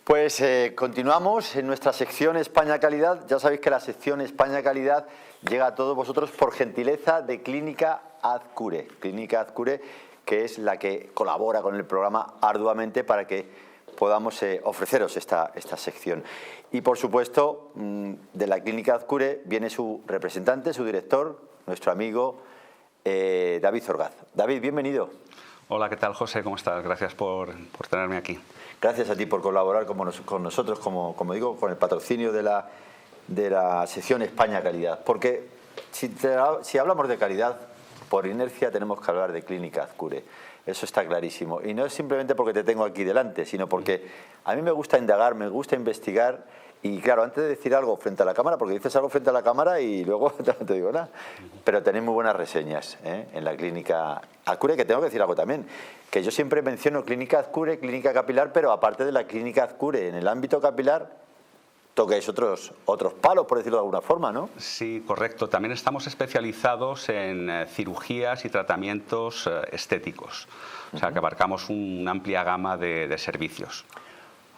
Pues continuamos en nuestra sección España Calidad. Ya sabéis que la sección España Calidad llega a todos vosotros por gentileza de Clínica Azcure. Clínica Azcure, que es la que colabora con el programa arduamente para que podamos ofreceros esta sección. Y por supuesto, de la Clínica Azcure viene su representante, su director, nuestro amigo David Orgaz. David, bienvenido. Hola, ¿qué tal, José? ¿Cómo estás? Gracias por tenerme aquí. Gracias a ti por colaborar con nosotros, como digo, con el patrocinio de la sección España Calidad. Porque si hablamos de calidad, por inercia tenemos que hablar de Clínica Azcure. Eso está clarísimo. Y no es simplemente porque te tengo aquí delante, sino porque a mí me gusta indagar, me gusta investigar. Y claro, antes de decir algo frente a la cámara, porque dices algo frente a la cámara y luego no te digo nada, pero tenéis muy buenas reseñas en la Clínica Azcure, que tengo que decir algo también, que yo siempre menciono Clínica Azcure, Clínica Capilar, pero aparte de la Clínica Azcure, en el ámbito capilar, toquéis otros palos, por decirlo de alguna forma, ¿no? Sí, correcto. También estamos especializados en cirugías y tratamientos estéticos, o sea que abarcamos una amplia gama de servicios.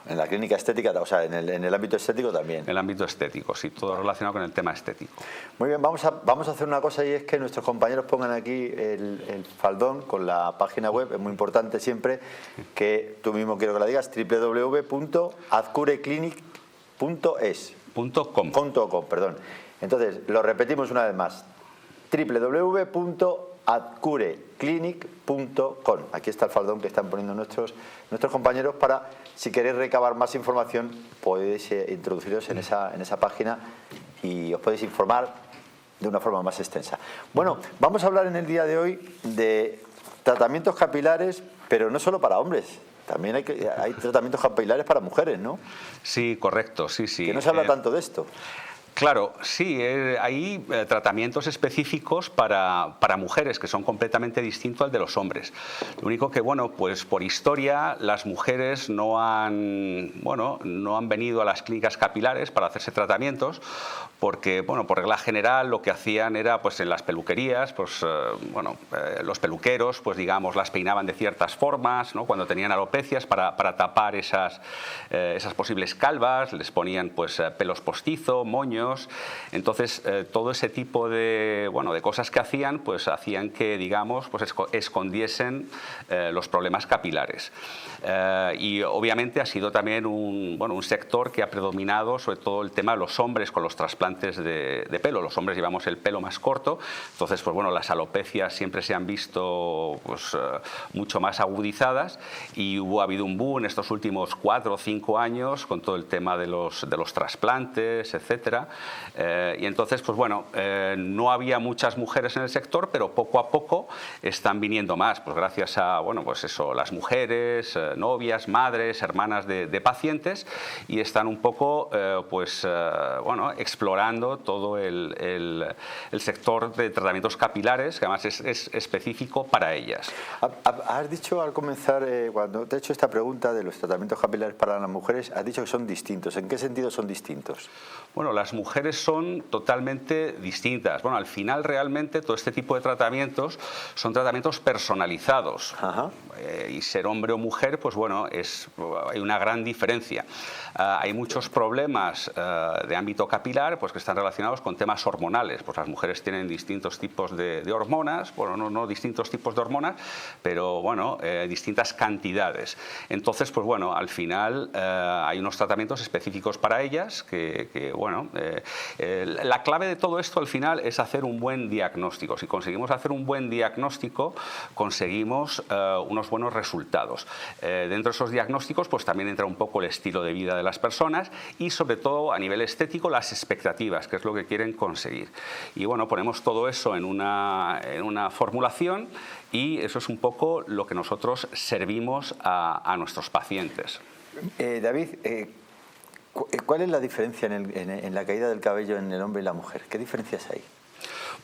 En la clínica estética, o sea, en el ámbito estético también. En el ámbito estético, sí, todo relacionado con el tema estético. Muy bien, vamos a hacer una cosa, y es que nuestros compañeros pongan aquí el faldón con la página web. Es muy importante siempre que tú mismo quiero que la digas, www.azcureclinic.es. .com, perdón. Entonces, lo repetimos una vez más, www.azcureclinic.com. Aquí está el faldón que están poniendo nuestros compañeros para, si queréis recabar más información, podéis introduciros en esa página y os podéis informar de una forma más extensa. Bueno, vamos a hablar en el día de hoy de tratamientos capilares, pero no solo para hombres. También hay tratamientos capilares para mujeres, ¿no? Sí, correcto, sí. Que no se habla tanto de esto. Claro, sí, hay tratamientos específicos para mujeres que son completamente distintos al de los hombres. Lo único que, bueno, pues por historia las mujeres no han venido a las clínicas capilares para hacerse tratamientos porque, bueno, por regla general lo que hacían era, pues en las peluquerías, pues, los peluqueros, pues digamos, las peinaban de ciertas formas, ¿no? Cuando tenían alopecias para tapar esas posibles calvas, les ponían, pues, pelos postizos, moños. Entonces, todo ese tipo de cosas que hacían, pues hacían que, digamos, pues escondiesen los problemas capilares. Y obviamente ha sido también un sector que ha predominado, sobre todo el tema de los hombres con los trasplantes de pelo. Los hombres llevamos el pelo más corto, entonces, pues bueno, las alopecias siempre se han visto, pues, mucho más agudizadas, y ha habido un boom en estos últimos 4 o 5 años con todo el tema de los trasplantes, etcétera. Y entonces, pues bueno, no había muchas mujeres en el sector, pero poco a poco están viniendo más, pues gracias a, pues eso, las mujeres, novias, madres, hermanas de pacientes, y están un poco, explorando todo el sector de tratamientos capilares, que además es específico para ellas. Has dicho al comenzar, cuando te he hecho esta pregunta de los tratamientos capilares para las mujeres, has dicho que son distintos. ¿En qué sentido son distintos? Bueno, las mujeres son totalmente distintas. Bueno, al final realmente todo este tipo de tratamientos son tratamientos personalizados. Ajá. Y ser hombre o mujer, pues bueno, hay una gran diferencia. Hay muchos problemas de ámbito capilar, pues que están relacionados con temas hormonales. Pues las mujeres tienen distintos tipos de hormonas, bueno, no distintos tipos de hormonas, pero bueno, distintas cantidades. Entonces, pues bueno, al final hay unos tratamientos específicos para ellas la clave de todo esto al final es hacer un buen diagnóstico. Si conseguimos hacer un buen diagnóstico, conseguimos unos buenos resultados. Dentro de esos diagnósticos, pues también entra un poco el estilo de vida de las personas y, sobre todo, a nivel estético, las expectativas, que es lo que quieren conseguir. Y bueno, ponemos todo eso en una formulación, y eso es un poco lo que nosotros servimos a nuestros pacientes. David, ¿cuál es la diferencia en la caída del cabello en el hombre y la mujer? ¿Qué diferencias hay?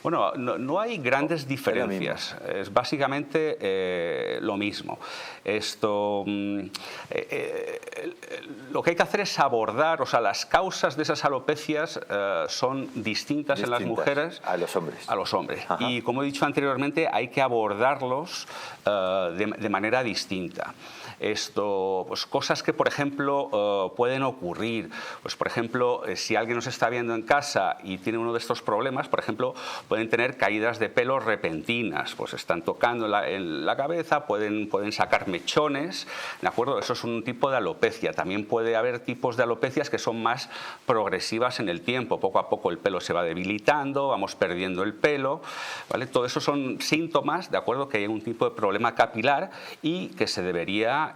Bueno, no hay grandes diferencias, es básicamente lo mismo. Lo que hay que hacer es abordar, o sea, las causas de esas alopecias son distintas en las mujeres a los hombres. Ajá. Y como he dicho anteriormente, hay que abordarlos de manera distinta. Pues cosas que, por ejemplo, pueden ocurrir. Pues, por ejemplo, si alguien nos está viendo en casa y tiene uno de estos problemas, por ejemplo, pueden tener caídas de pelo repentinas, pues están tocando en la cabeza, pueden sacar mechones, ¿de acuerdo? Eso es un tipo de alopecia. También puede haber tipos de alopecias que son más progresivas en el tiempo. Poco a poco el pelo se va debilitando, vamos perdiendo el pelo, ¿vale? Todo eso son síntomas, ¿de acuerdo?, que hay un tipo de problema capilar y que se debería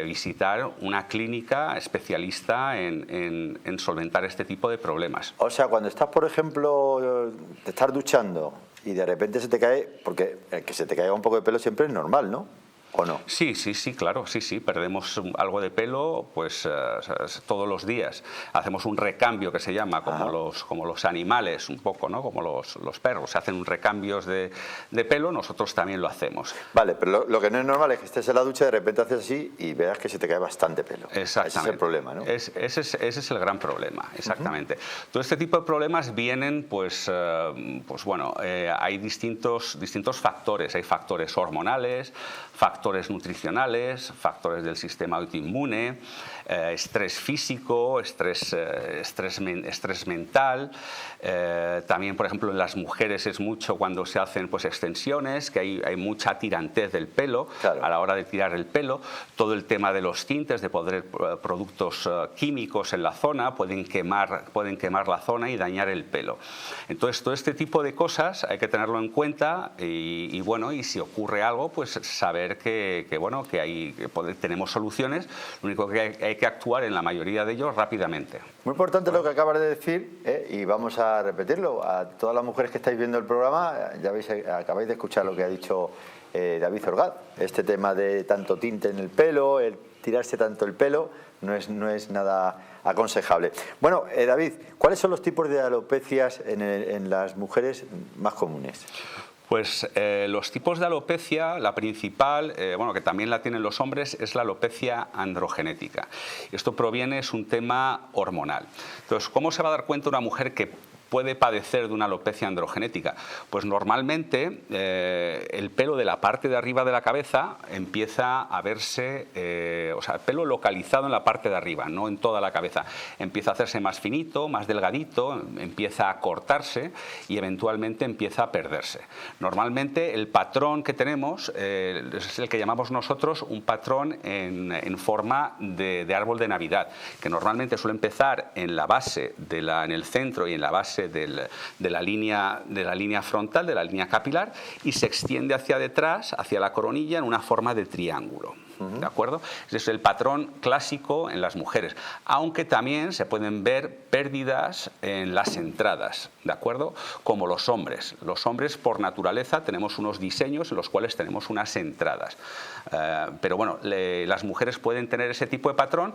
visitar una clínica especialista en solventar este tipo de problemas. O sea, cuando estás, por ejemplo, te estás duchando y de repente se te cae, porque que se te caiga un poco de pelo siempre es normal, ¿no? ¿O no? Sí, claro, sí, perdemos algo de pelo pues todos los días. Hacemos un recambio que se llama, como los animales, un poco, ¿no? Como los perros, se hacen recambios de pelo, nosotros también lo hacemos. Vale, pero lo que no es normal es que estés en la ducha y de repente haces así y veas que se te cae bastante pelo. Exactamente. Ese es el problema, ¿no? Ese es el gran problema, exactamente. Todo este tipo de problemas vienen, hay distintos factores. Hay factores hormonales, factores factores nutricionales, factores del sistema autoinmune, estrés físico, estrés mental. También, por ejemplo, en las mujeres es mucho cuando se hacen pues extensiones, que hay mucha tirantez del pelo, claro, a la hora de tirar el pelo. Todo el tema de los tintes, de poner productos químicos en la zona, pueden quemar la zona y dañar el pelo. Entonces, todo este tipo de cosas hay que tenerlo en cuenta y bueno, y si ocurre algo, pues saber que tenemos soluciones. Lo único que hay que actuar en la mayoría de ellos rápidamente. Muy importante lo que acabas de decir, y vamos a repetirlo. A todas las mujeres que estáis viendo el programa, ya acabáis de escuchar lo que ha dicho David Orgaz. Este tema de tanto tinte en el pelo, el tirarse tanto el pelo, no es nada aconsejable. Bueno, David, ¿cuáles son los tipos de alopecias en las mujeres más comunes? Pues los tipos de alopecia, la principal, que también la tienen los hombres, es la alopecia androgenética. Esto es un tema hormonal. Entonces, ¿cómo se va a dar cuenta una mujer que puede padecer de una alopecia androgenética? Pues normalmente el pelo de la parte de arriba de la cabeza empieza a verse, el pelo localizado en la parte de arriba, no en toda la cabeza. Empieza a hacerse más finito, más delgadito, empieza a cortarse y eventualmente empieza a perderse. Normalmente el patrón que tenemos es el que llamamos nosotros un patrón en forma de árbol de Navidad, que normalmente suele empezar en la base, en el centro y en la base de la línea frontal, de la línea capilar, y se extiende hacia detrás, hacia la coronilla, en una forma de triángulo. ¿De acuerdo? Ese es el patrón clásico en las mujeres, aunque también se pueden ver pérdidas en las entradas, ¿de acuerdo? Como los hombres. Los hombres, por naturaleza, tenemos unos diseños en los cuales tenemos unas entradas. Pero bueno, las mujeres pueden tener ese tipo de patrón,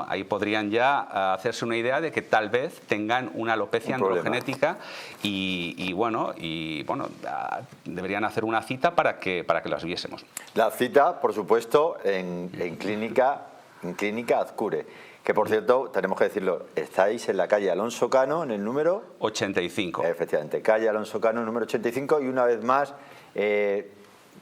ahí podrían ya hacerse una idea de que tal vez tengan una alopecia androgenética y deberían hacer una cita para que las viésemos. La cita, por supuesto, en Clínica Azcure, que por cierto, tenemos que decirlo, estáis en la calle Alonso Cano, en el número 85. Efectivamente, calle Alonso Cano, número 85, y una vez más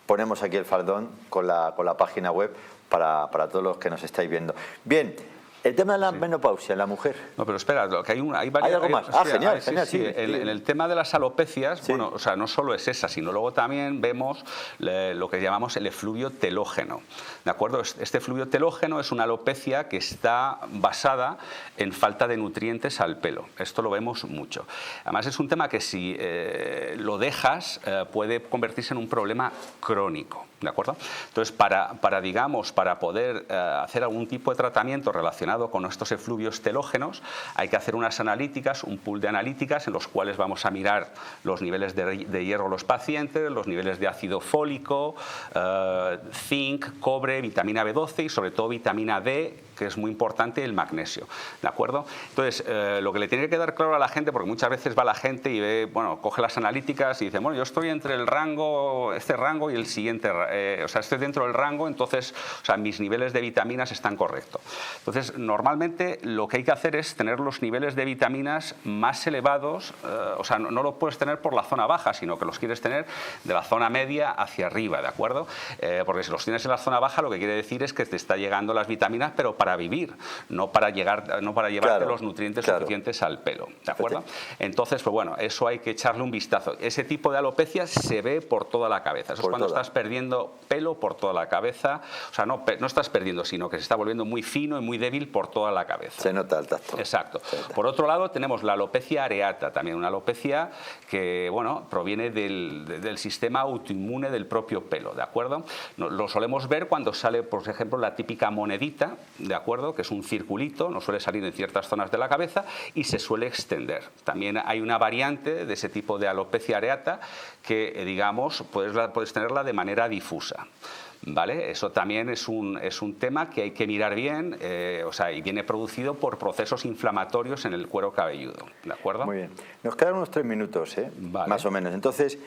ponemos aquí el faldón con la página web para todos los que nos estáis viendo. Bien. El tema de la menopausia en la mujer. No, pero espera, que hay algo más. Genial. En el tema de las alopecias, no solo es esa, sino luego también vemos lo que llamamos el efluvio telógeno. ¿De acuerdo? Este efluvio telógeno es una alopecia que está basada en falta de nutrientes al pelo. Esto lo vemos mucho. Además, es un tema que si lo dejas puede convertirse en un problema crónico. ¿De acuerdo? Entonces, para poder hacer algún tipo de tratamiento relacionado con estos efluvios telógenos, hay que hacer unas analíticas, un pool de analíticas en los cuales vamos a mirar los niveles de hierro de los pacientes, los niveles de ácido fólico, zinc, cobre, vitamina B12 y sobre todo vitamina D, que es muy importante, el magnesio. ¿De acuerdo? Entonces, lo que le tiene que quedar claro a la gente, porque muchas veces va la gente y ve, coge las analíticas y dice, yo estoy entre este rango y el siguiente estoy dentro del rango, entonces mis niveles de vitaminas están correctos. Entonces, normalmente lo que hay que hacer es tener los niveles de vitaminas más elevados, no lo puedes tener por la zona baja, sino que los quieres tener de la zona media hacia arriba, ¿de acuerdo? Porque si los tienes en la zona baja, lo que quiere decir es que te está llegando las vitaminas, pero para vivir, no para llevarte los nutrientes suficientes al pelo, ¿de acuerdo? Entonces, eso hay que echarle un vistazo. Ese tipo de alopecia se ve por toda la cabeza. Eso es cuando estás perdiendo pelo por toda la cabeza, no estás perdiendo, sino que se está volviendo muy fino y muy débil por toda la cabeza. Se nota el tacto. Exacto. Por otro lado, tenemos la alopecia areata, también una alopecia que, proviene del sistema autoinmune del propio pelo, ¿de acuerdo? Lo solemos ver cuando sale, por ejemplo, la típica monedita, ¿de acuerdo? Que es un circulito, nos suele salir en ciertas zonas de la cabeza y se suele extender. También hay una variante de ese tipo de alopecia areata que, puedes tenerla de manera difusa. ¿vale? Eso también es un tema que hay que mirar bien, y viene producido por procesos inflamatorios en el cuero cabelludo, ¿de acuerdo? Muy bien. Nos quedan unos 3 minutos, Vale. más o menos. Entonces,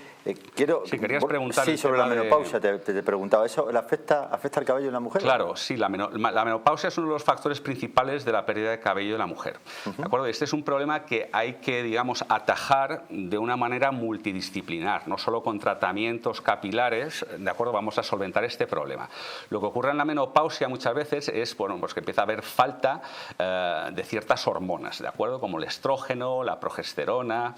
quiero... Si querías preguntar... Sí, sobre la menopausia, te preguntaba. ¿Eso afecta al cabello en la mujer? Claro, sí, la menopausia es uno de los factores principales de la pérdida de cabello de la mujer, ¿de acuerdo? Este es un problema que hay que, digamos, atajar de una manera multidisciplinar, no solo con tratamientos capilares, ¿de acuerdo? Vamos a solventar este problema. Lo que ocurre en la menopausia muchas veces es, bueno, pues que empieza a haber falta de ciertas hormonas, ¿de acuerdo? Como el estrógeno, la progesterona,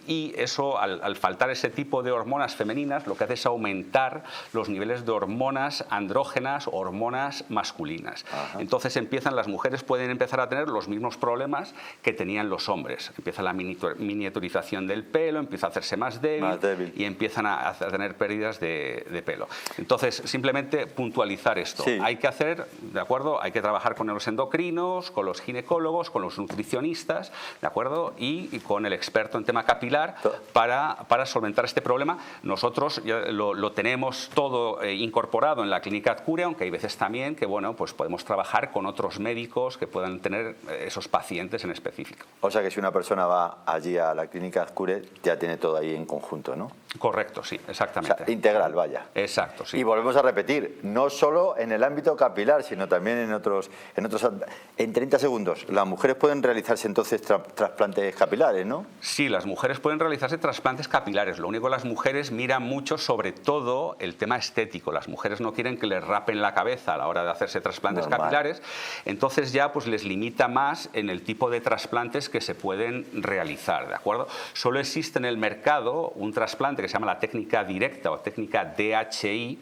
y eso, al faltar ese tipo de hormonas femeninas, lo que hace es aumentar los niveles de hormonas andrógenas o hormonas masculinas. Ajá. Entonces las mujeres pueden empezar a tener los mismos problemas que tenían los hombres. Empieza la miniaturización del pelo, empieza a hacerse más débil. Y empiezan a tener pérdidas de pelo. Entonces, simplemente puntualizar esto. Sí. Hay que hacer, ¿de acuerdo? Hay que trabajar con los endocrinos, con los ginecólogos, con los nutricionistas, ¿de acuerdo? Y con el experto en tema capilar para solventar este problema. Nosotros ya lo tenemos todo incorporado en la clínica Azcure, aunque hay veces también que, bueno, pues podemos trabajar con otros médicos que puedan tener esos pacientes en específico. O sea que si una persona va allí a la clínica Azcure, ya tiene todo ahí en conjunto, ¿no? Correcto, sí, exactamente. O sea, integral, vaya. Exacto, sí. Y volvemos a repetir, no solo en el ámbito capilar, sino también en otros. En 30 segundos, las mujeres pueden realizarse entonces trasplantes capilares, ¿no? Sí, las mujeres pueden realizarse trasplantes capilares. Lo único que las mujeres miran mucho, sobre todo, el tema estético. Las mujeres no quieren que les rapen la cabeza a la hora de hacerse trasplantes capilares, entonces ya pues les limita más en el tipo de trasplantes que se pueden realizar, ¿de acuerdo? Solo existe en el mercado un trasplante que se llama la técnica directa o técnica DHI,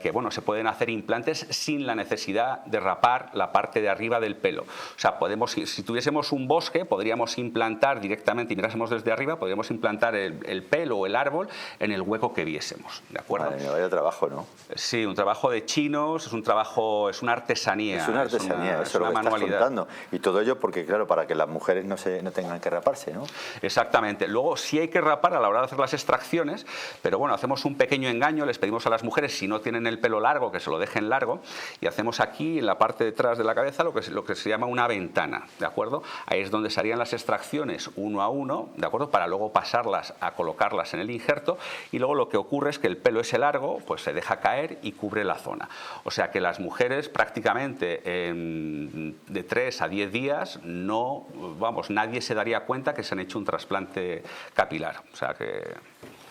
que bueno, se pueden hacer implantes sin la necesidad de rapar la parte de arriba del pelo. O sea, si tuviésemos un bosque, podríamos implantar directamente, y mirásemos desde arriba, podríamos implantar el pelo o el árbol en el hueco que viésemos, ¿de acuerdo? Madre mía, vaya trabajo, ¿no? Sí, un trabajo de chinos, es una artesanía. Es una artesanía, eso es lo que estás contando. Y todo ello porque, claro, para que las mujeres no tengan que raparse, ¿no? Exactamente. Luego sí hay que rapar a la hora de hacer las extracciones, pero bueno, hacemos un pequeño engaño, les pedimos a las mujeres, si no tienen el pelo largo, que se lo dejen largo, y hacemos aquí, en la parte de atrás de la cabeza, lo que se llama una ventana, ¿de acuerdo? Ahí es donde se harían las extracciones uno a uno, ¿de acuerdo? Para luego pasarlas a colocarlas en el injerto, y luego lo que ocurre es que el pelo ese largo, pues se deja caer y cubre la zona. O sea que las mujeres prácticamente de 3 a 10 días nadie se daría cuenta que se han hecho un trasplante capilar. O sea que...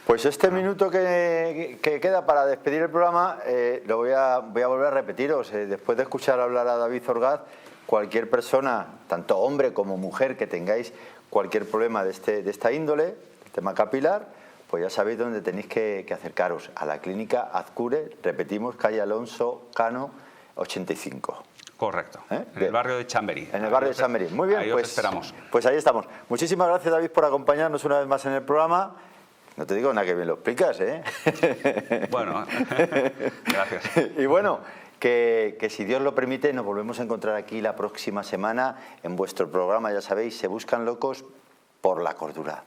Pues este minuto que queda para despedir el programa, lo voy a volver a repetiros. Después de escuchar hablar a David Orgaz, cualquier persona, tanto hombre como mujer, que tengáis cualquier problema de esta índole, el tema capilar, pues ya sabéis dónde tenéis que acercaros, a la clínica Azcure, repetimos, calle Alonso Cano 85. Correcto, en el barrio de Chamberí. En el barrio de Chamberí. Muy bien, ahí os esperamos. Pues ahí estamos. Muchísimas gracias, David, por acompañarnos una vez más en el programa. No te digo nada que bien lo explicas, ¿eh? Bueno, gracias. Y bueno, que si Dios lo permite, nos volvemos a encontrar aquí la próxima semana en vuestro programa, ya sabéis, Se Buscan Locos por la Cordura.